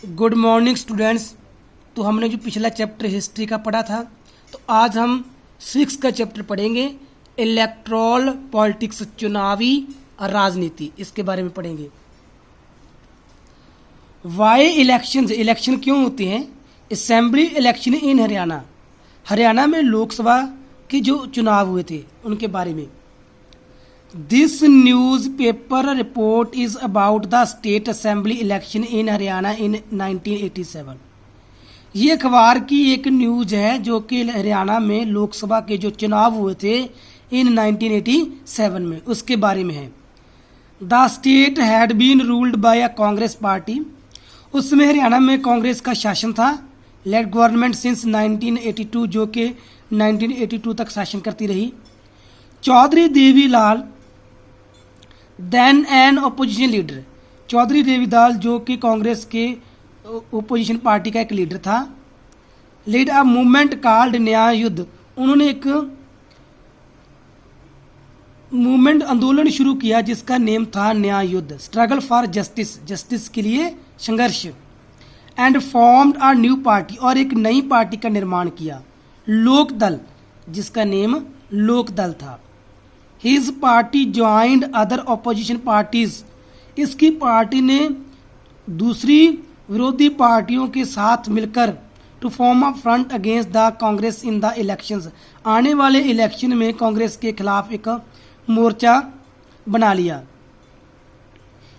Good morning students. तो हमने जो पिछला चैप्टर हिस्ट्री का पढ़ा था, तो आज हम 6 का चैप्टर पढ़ेंगे, इलेक्ट्रल पॉलिटिक्स, चुनावी राजनीति, इसके बारे में पढ़ेंगे। वाई इलेक्शन, इलेक्शन क्यों होते हैं? Assembly election in Haryana, Haryana में लोकसभा के जो चुनाव हुए थे उनके बारे में। This newspaper report is about the state assembly election in Haryana in 1987। ये अखबार की एक न्यूज है जो कि हरियाणा में लोकसभा के जो चुनाव हुए थे इन 1987 में, उसके बारे में है। The state had been ruled by a Congress party, उसमें हरियाणा में कांग्रेस का शासन था। लेड गवर्नमेंट सिंस 1982, जो कि 1982 तक शासन करती रही। Chaudhary Devilal then an opposition leader, Chaudhary Devilal जो कि कांग्रेस के ओपोजिशन पार्टी का एक लीडर था। लीड अ मूवमेंट कॉल्ड न्याय युद्ध, उन्होंने एक मूवमेंट, आंदोलन शुरू किया जिसका नेम था न्याय युद्ध, स्ट्रगल फॉर जस्टिस, जस्टिस के लिए संघर्ष। And formed a new party, और एक नई पार्टी का निर्माण किया, लोक दल, जिसका नेम लोक दल था। His party joined other opposition parties, इसकी पार्टी ने दूसरी विरोधी पार्टियों के साथ मिलकर to form a front against the Congress in the elections, आने वाले इलेक्शन में कांग्रेस के खिलाफ एक मोर्चा बना लिया।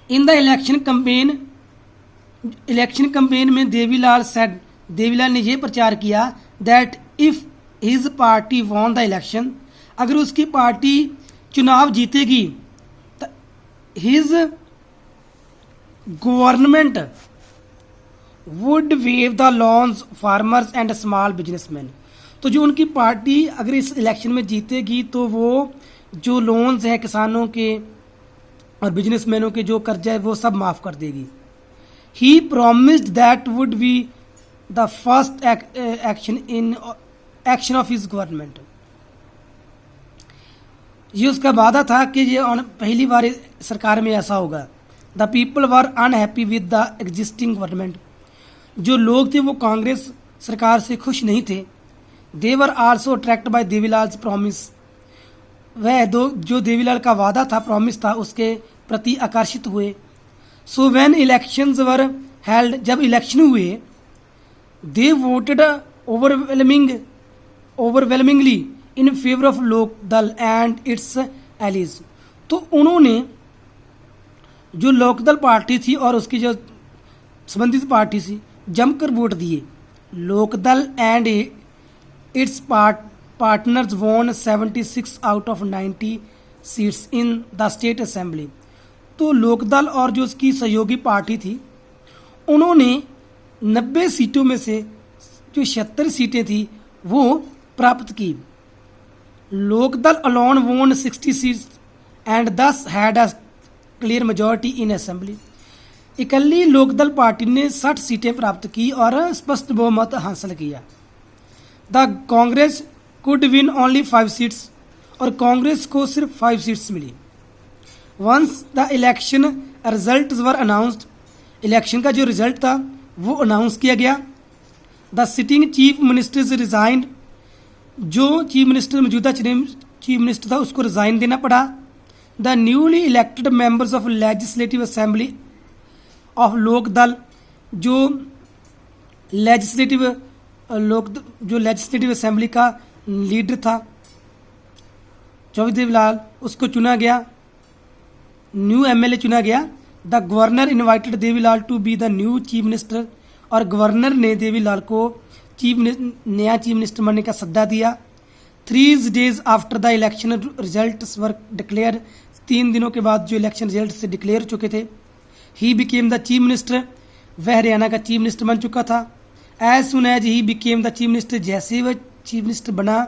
इन द इलेक्शन कैंपेन में देवीलाल सेड, देवीलाल ने यह प्रचार किया that if his party won the election, अगर उसकी पार्टी चुनाव जीतेगी, his government would wave the loans farmers and small businessman, तो जो उनकी पार्टी अगर इस इलेक्शन में जीतेगी तो वो जो लोन्स हैं किसानों के और बिजनेसमैनों के जो कर्जा है वो सब माफ़ कर देगी। He promised that would be the first action of his government, ये उसका वादा था कि ये पहली बार सरकार में ऐसा होगा। The people were unhappy with the existing government, जो लोग थे वो कांग्रेस सरकार से खुश नहीं थे। They were also attract by Devilal promise, वह जो देवीलाल का वादा था, प्रॉमिस था, उसके प्रति आकर्षित हुए। So when elections were held, जब इलेक्शन हुए, दे voted overwhelmingly in favour of लोक दल एंड इट्स एलीज, तो उन्होंने जो लोकदल पार्टी थी और उसकी जो संबंधित पार्टी थी जमकर वोट दिए। Lokdal and its partners won 76 out of 90 seats in the state assembly, तो लोकदल और जो उसकी सहयोगी पार्टी थी उन्होंने 90 सीटों में से जो 76 सीटें थी वो प्राप्त की। Lokdal alone won 60 seats and thus had a clear majority in assembly, इकल्ली लोकदल पार्टी ने 60 सीटें प्राप्त की और स्पष्ट बहुमत हासिल किया। The Congress could win only 5 seats, और कांग्रेस को सिर्फ 5 सीट्स मिली। Once the election result were announced, election का जो रिजल्ट था वो अनाउंस किया गया। The sitting chief ministers resigned, जो चीफ मिनिस्टर, मौजूदा चीफ मिनिस्टर था, उसको रिजाइन देना पड़ा। The newly elected members of legislative assembly of Lokdal, जो लेजिस्लेटिव असेंबली का लीडर था चौधरी देवीलाल, उसको चुना गया, न्यू एमएलए चुना गया। The governor invited Devilal to be the new chief minister, और गवर्नर ने देवीलाल को नया चीफ मिनिस्टर बनने का सद्दा दिया। 3 days after the election results were declare, 3 दिनों के बाद जो इलेक्शन रिजल्ट से डिक्लेयर चुके थे। He became the chief minister, वह हरियाणा का चीफ मिनिस्टर बन चुका था। As soon as he became the chief minister, जैसे ही वह चीफ मिनिस्टर बना,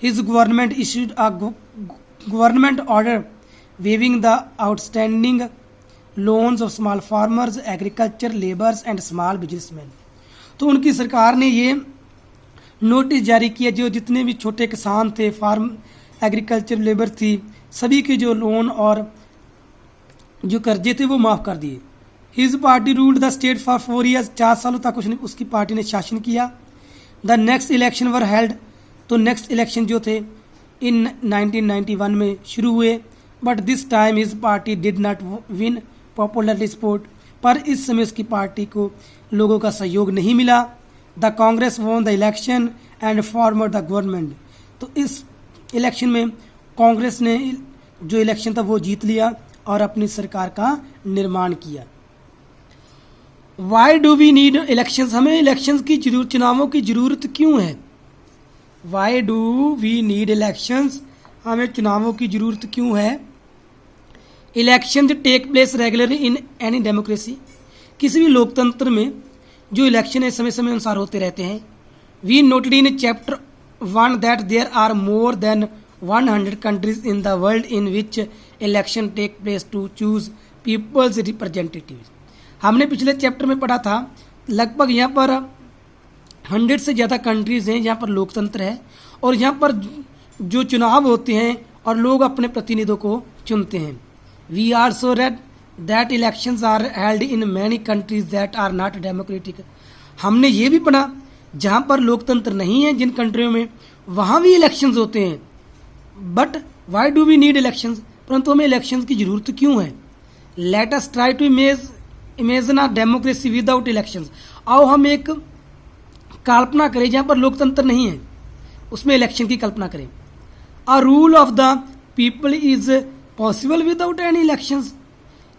his government issued a government order waiving the outstanding loans of small farmers, agriculture labours and small businessman, तो उनकी सरकार ने ये नोटिस जारी किया, जो जितने भी छोटे किसान थे, फार्म एग्रीकल्चर लेबर थी, सभी के जो लोन और जो कर्जे थे वो माफ़ कर दिए। His party ruled the state for 4 years, 4 सालों तक उसकी पार्टी ने शासन किया। The next election were held, तो नेक्स्ट इलेक्शन जो थे इन 1991 में शुरू हुए। But this time his party did not win popularly support, पर इस समय उसकी पार्टी को लोगों का सहयोग नहीं मिला। The Congress won the election and formed the government, तो इस इलेक्शन में कांग्रेस ने जो इलेक्शन था वो जीत लिया और अपनी सरकार का निर्माण किया। Why do we need elections, हमें इलेक्शंस की जरूरत, चुनावों की जरूरत क्यों है? Why do we need elections, हमें चुनावों की जरूरत क्यों है? Election take place regularly in any democracy, किसी भी लोकतंत्र में जो इलेक्शन है समय समय अनुसार होते रहते हैं। We noted in chapter 1 that there are more than 100 countries in the world in which election take place to choose people's representatives. हमने पिछले चैप्टर में पढ़ा था लगभग यहाँ पर 100 से ज़्यादा कंट्रीज़ हैं यहाँ पर लोकतंत्र है, और यहाँ पर जो चुनाव होते हैं और लोग अपने प्रतिनिधियों को चुनते हैं। We also read that elections are held in many countries that are not democratic, हमने ये भी पढ़ा जहाँ पर लोकतंत्र नहीं है जिन कंट्रियों में वहाँ भी इलेक्शंस होते हैं। But why do we need elections, परंतु हमें इलेक्शंस की जरूरत क्यों है? Let us try to imagine a democracy without elections, आओ हम एक कल्पना करें जहाँ पर लोकतंत्र नहीं है, उसमें इलेक्शन की कल्पना करें। A rule of the people is possible without any elections,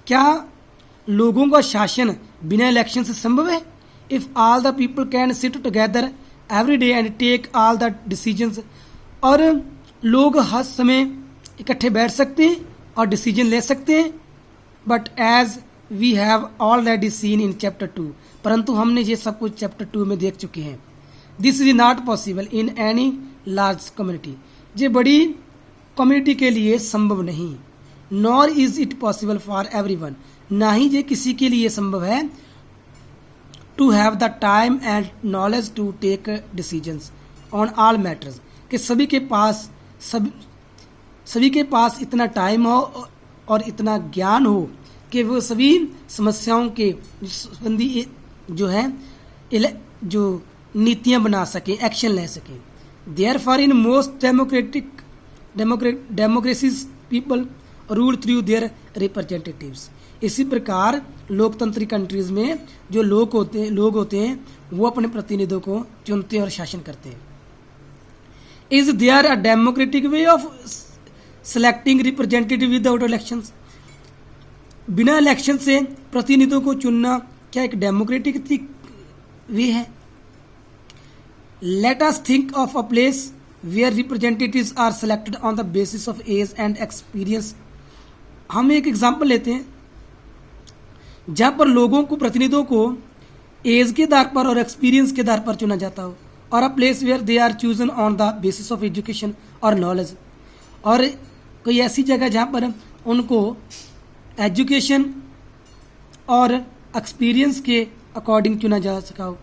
क्या लोगों का शासन बिना इलेक्शन से संभव है? If all the people can sit together every day and take all the decisions, और लोग हर समय इकट्ठे बैठ सकते हैं और डिसीजन ले सकते हैं। But as we have already seen in chapter 2, परंतु हमने ये सब कुछ चैप्टर 2 में देख चुके हैं। This is not possible in any large community, ये बड़ी कम्युनिटी के लिए संभव नहीं। Nor is it possible for everyone, ना ही ये किसी के लिए संभव है। To have the time and knowledge to take decisions on all matters, कि सभी के पास इतना टाइम हो और इतना ज्ञान हो कि वो सभी समस्याओं के संबंधी जो है जो नीतियां बना सके, एक्शन ले सके। Therefore in most democracies people rule through their representatives, इसी प्रकार लोकतंत्री कंट्रीज में जो लोग होते हैं वो अपने प्रतिनिधियों को चुनते हैं और शासन करते हैं। Is there a democratic way of selecting representative without elections, बिना इलेक्शन से प्रतिनिधियों को चुनना क्या एक डेमोक्रेटिक वे है? Let us think of a place where representatives are selected on the basis of age and experience. हम एक एग्जांपल लेते हैं जहां पर लोगों को, प्रतिनिधियों को एज के आधार पर और एक्सपीरियंस के आधार पर चुना जाता हो, और a place where they are chosen on the basis of education और नॉलेज, और कोई ऐसी जगह जहां पर उनको एजुकेशन और एक्सपीरियंस के अकॉर्डिंग चुना जा सका हो।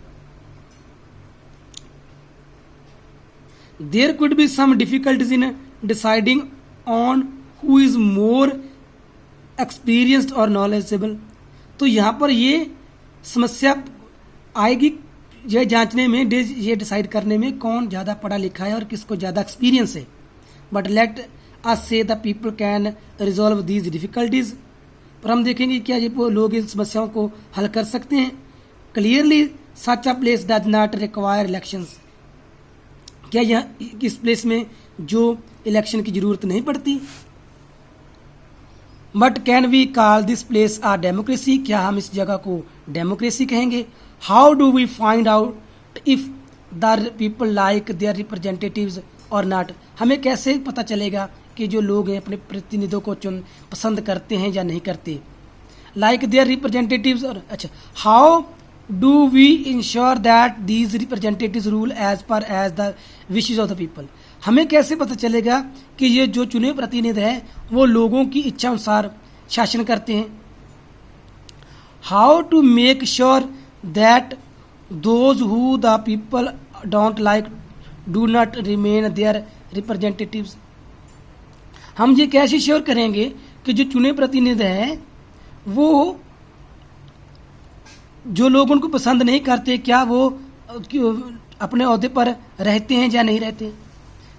There could be some difficulties in deciding on who is more experienced और नॉलेजेबल, तो यहाँ पर ये समस्या आएगी ये जांचने में, ये डिसाइड करने में कौन ज़्यादा पढ़ा लिखा है और किसको ज़्यादा एक्सपीरियंस है। बट लेट अस से the people can resolve these difficulties, पर हम देखेंगे क्या ये लोग इन समस्याओं को हल कर सकते हैं। Clearly such a place does not require elections, क्या यह इस प्लेस में जो इलेक्शन की जरूरत नहीं पड़ती। But can we call this place a democracy, क्या हम इस जगह को डेमोक्रेसी कहेंगे? How do we find out if the people like their representatives और नॉट, हमें कैसे पता चलेगा कि जो लोग हैं अपने प्रतिनिधियों को पसंद करते हैं या नहीं करते? लाइक देयर रिप्रेजेंटेटिव्स, और अच्छा, how do we ensure that these representatives rule as per as the wishes of the people, हमें कैसे पता चलेगा कि ये जो चुने प्रतिनिधि हैं वो लोगों की इच्छा अनुसार शासन करते हैं? How to make sure that those who the people don't like do not remain their representatives, हम ये कैसे श्योर करेंगे कि जो चुने प्रतिनिधि हैं वो जो लोग उनको पसंद नहीं करते क्या वो अपने ओहदे पर रहते हैं या नहीं रहते।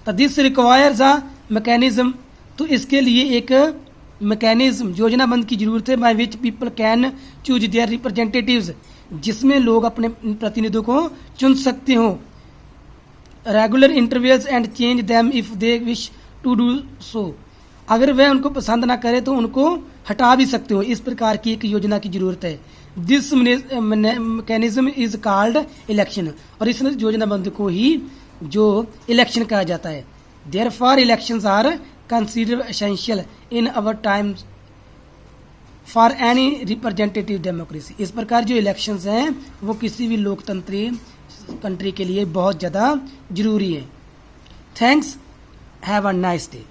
तो दिस रिक्वायर्स अ मैकेनिज्म, तो इसके लिए एक मैकेनिज्म योजनाबंद की जरूरत है, by which people can choose their representatives, जिसमें लोग अपने प्रतिनिधियों को चुन सकते हो। Regular intervals and change them if they wish to do so, अगर वह उनको पसंद ना करे तो उनको हटा भी सकते हो। इस प्रकार की एक योजना की जरूरत है। This mechanism is called election, और इस योजनाबंद को ही जो इलेक्शन कहा जाता है। Therefore elections are considered essential in our times for any representative democracy. इस प्रकार जो इलेक्शंस हैं वो किसी भी लोकतंत्री कंट्री के लिए बहुत ज़्यादा जरूरी है। Thanks, have a nice day.